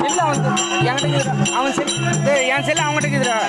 Cell அவன் என்கிட்ட அவன் செல் என் செல்லு அவங்ககிட்ட இருக்குதுடா.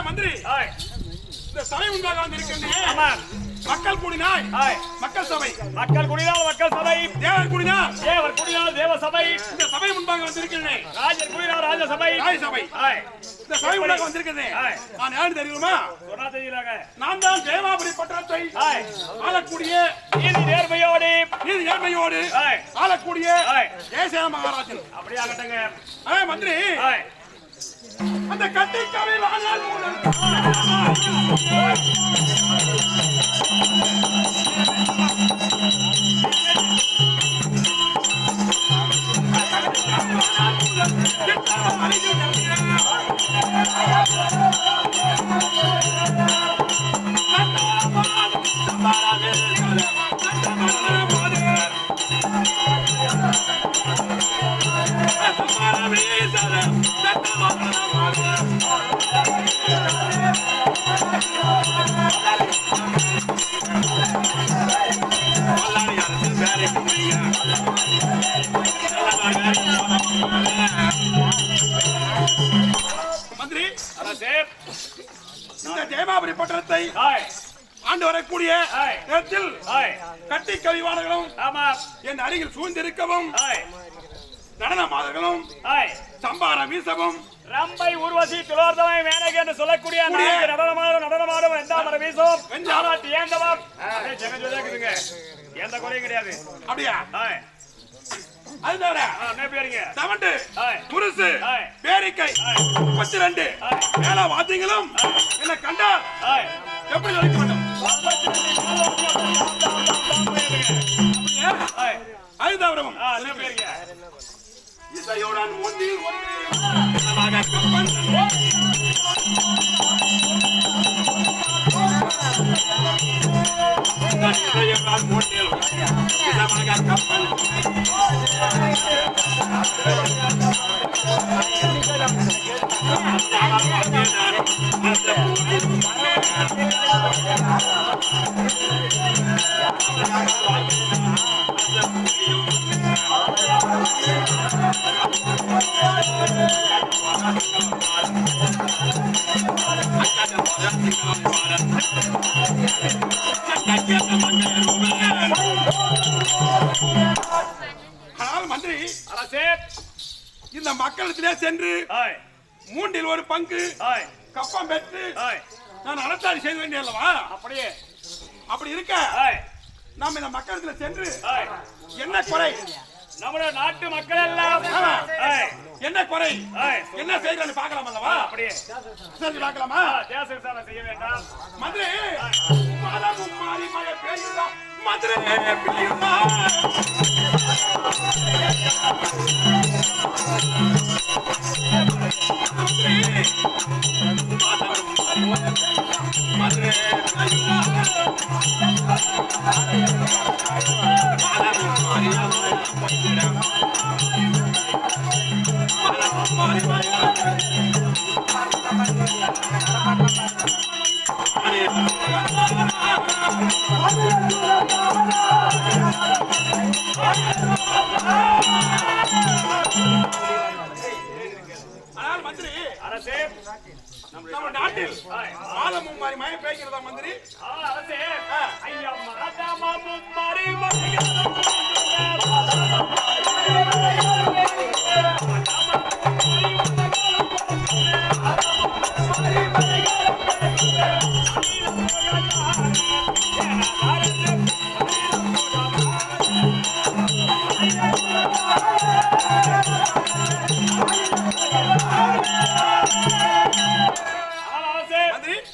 மந்திரி மக்கள் கூடினாய் மக்கள் சபை, மக்கள் கூடினால் மக்கள் சபை, தேவர் கூடினால் தேவர் கூடினால் தேவ சபை. இந்த சபை முன்பாக வந்திருக்கிறேன். ராஜர் கூடினால் ராஜ சபை, ராஜ சபை. இந்த சபை முன்பாக வந்திருக்கிறேன். நான் யாரு தெரியுமா? சொன்னா தெரியலாங்க. நான் தான் தேவாபுரி பட்டணத்தை ஆளக்கூடிய நீதி நேர்மையோடு ஆளக்கூடிய ஜெயசேன மகாராஜன். அப்படியே ஆகட்டங்க. மந்திரி அந்த கட்டிக்காவில் ஆனால் மந்திரி இந்த ஜெயமாபுரி பட்டணத்தை ஆண்டு வரக்கூடிய நேரத்தில் கட்டி கழிவாளர்களும் என் அருகில் சூழ்ந்திருக்கவும் நடன மாதர்களும் சம்பாரம் வீசவும் ரம்பை உருவசி துளோர்தமை மேனகை என்று சொல்லக்கூடிய நடனமாடும் வெண்டாமர வீசும் வெஞ்சாலாட்டி ஏந்தவம் ஜெகஜோதியாக்குதுங்க. எந்த குறையும் கிடையாது. அப்படியா? அது தவிர தவண்டு முரசு பேரிக்கை 32 மேல வாத்தியங்களும் என்ன கண்டால் எப்படி வைக்க வேண்டும்? அது தவிரவும் இசையுடன் ஒன்றில் கப்பல் ஆனால் மந்திரி இந்த மக்களிடத்திலே சென்று மூன்றில் ஒரு பங்கு கப்பம் பெற்று நான் அரசாணை செய்ய வேண்டிய அல்லவா? அப்படியே அப்படி இருக்க நாம் இந்த மக்களிடத்தில் சென்று என்ன குறை, நம்முடைய நாட்டு மக்கள் எல்லாம் என்ன குறை என்ன செய்யறான்னு பார்க்கலாம் அல்லவா? அப்படியே செஞ்சு பார்க்கலாமா? தேச விசாரணை செய்ய வேண்டாம். மதுரை மதமும் மாறி மழை பெய்யுதா மதுரை பெய்யுதா ஆனால் மந்திரி அரசே நம்ம நாட்டில் மாதமும் மாறி மயம் பேய்கிறதா மந்திரி? அரசே ஐயா மாதமும் மாறி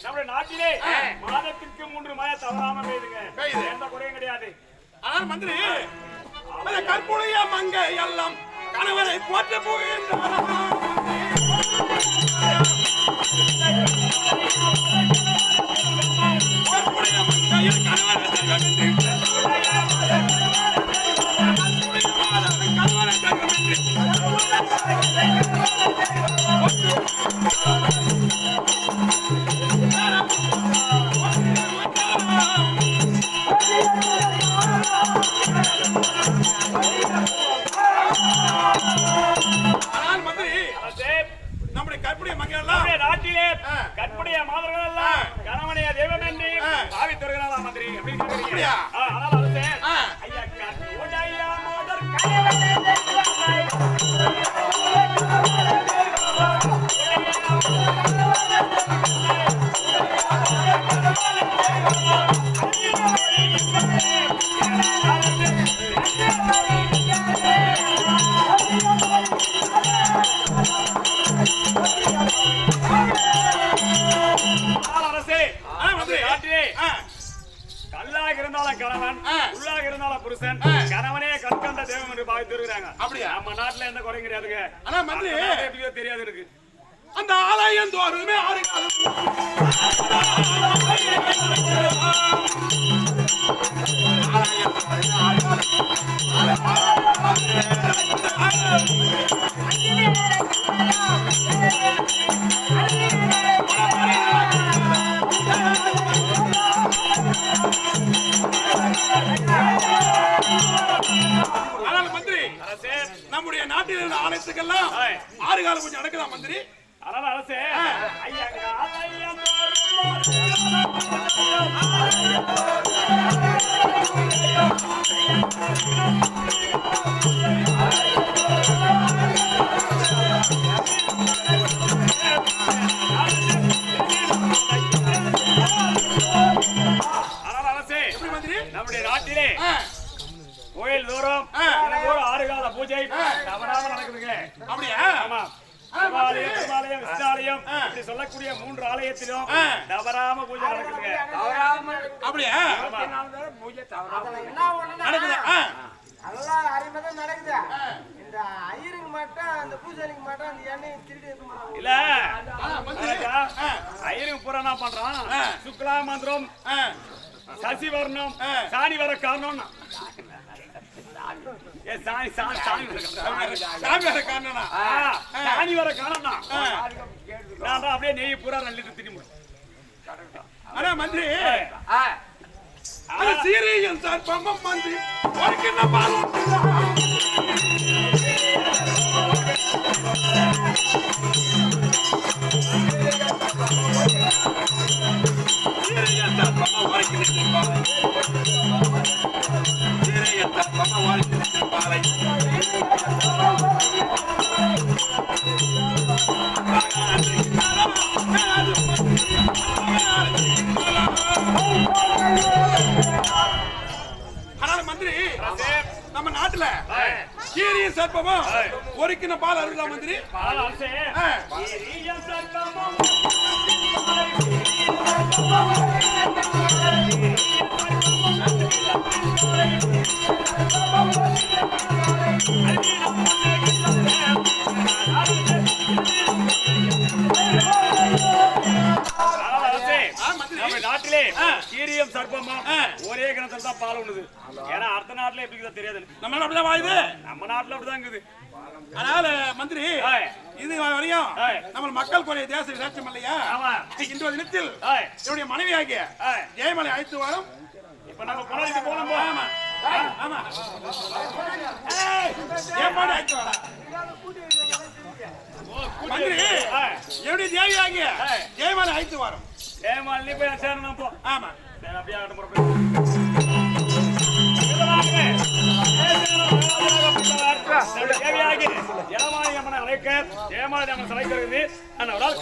நம்முடைய நாட்டிலே மாதத்திற்கு 3 மழை தவறாம பெய்யுதுங்க. எந்த குறையும் கிடையாது. ஆனால் மந்திரி கற்புடைய மங்கை எல்லாம் கணவரை போற்ற போகின்றார். கற்புடைய மங்கையில் கணவரை நம்முடைய கற்புடைய மங்கைகள் நாட்டிலே கற்புடைய மாதர்கள் எல்லாம் கணவனைய தெய்வம் என்று பாவித்து வருகிறாரா மந்திரி? அப்படியா? ஆனால் அரசே ஐயா கற்புடைய மாதர் கல்லாக இருந்தாலும் கணவன், உள்ளாக இருந்தாலும் புருஷன், கணவனே கற்கண்ட தெய்வம் என்று பாவித்து வருகிறாங்க. அப்படியா? நம்ம நாட்டுல எந்த குறையும் கிடையாதுங்க. ஆனா மந்திரி எப்படியோ தெரியாது இருக்கு. அந்த ஆலயம் தோறுமே மந்திரி நம்முடைய நாட்டில் உள்ள ஆலயத்துக்கெல்லாம் 6 கால பூஜை நடக்குதா மந்திரி? அதனால அரசே ஐயா நம்முடைய நாட்டிலே கோயில் தூரம் 6 கால பூஜை தவறாம நடக்குதுங்க. அப்படியா? ஆமா. சிவாலயம், விஷ்ணாலயம் இப்படி சொல்லக்கூடிய 3 ஆலயத்திலும் தவறாம பூஜை நடக்குதுங்க. அப்படியா? பூஜை தவறாம நடக்குது. அதெல்லாம் அரைமதான் நடக்குது. இந்த ஐயருக்கு மட்டும் அந்த பூஜைக்கு மட்டும் அந்த எண்ணெயை திருடி இருக்க மாட்டாங்க. இல்ல ஐயருக்கு பூரா என்ன பண்றான்? சுக்லா மந்திரம், சசிவர்ணம், சாணி வர காரணம் சாணி வர காரணம் நான் அப்படியே நெய் பூரா 2 லிட்டர் திரும்பி. ஆனா மந்திரி சீரியல் சார் பம்பம் மந்திரி என்ன பால் மந்திரி நம்ம நாட்டுல கீரிய சர்ப்பமும் 1 கிலோ பால் அருளா மந்திரி? ஒரே கிணத்துல தான் பால் உண்ணுது. ஏன்னா அடுத்த நாட்டுல எப்படி தெரியாது. நம்ம அப்படிதான் வாயுது. நம்ம நாட்டுல அப்படிதான் இருக்குது. அதனால மந்திரி இது வரையும் நம்ம மக்கள் குறைய தேச விசாட்சம் இல்லையா? இன்றைய தினத்தில் என்னுடைய மனைவி ஆகிய ஜெயமலை அழைத்து வரும். இப்ப நம்ம குளத்துக்கு போனோம். ஆமா ஆமா ஏமாடி அழைத்து வரா மந்திரி. என்னுடைய தேவி ஆகிய ஜெயமலை அழைத்து வரும். ஜெயமாலினி போய் சேரணும் போ. ஆமா அப்படியே தேவையாகி ஜெயமாலி அம்மனை அழைக்க ஜெயமாலி அம்மன் சளைக்கிறது. நான் அவரால்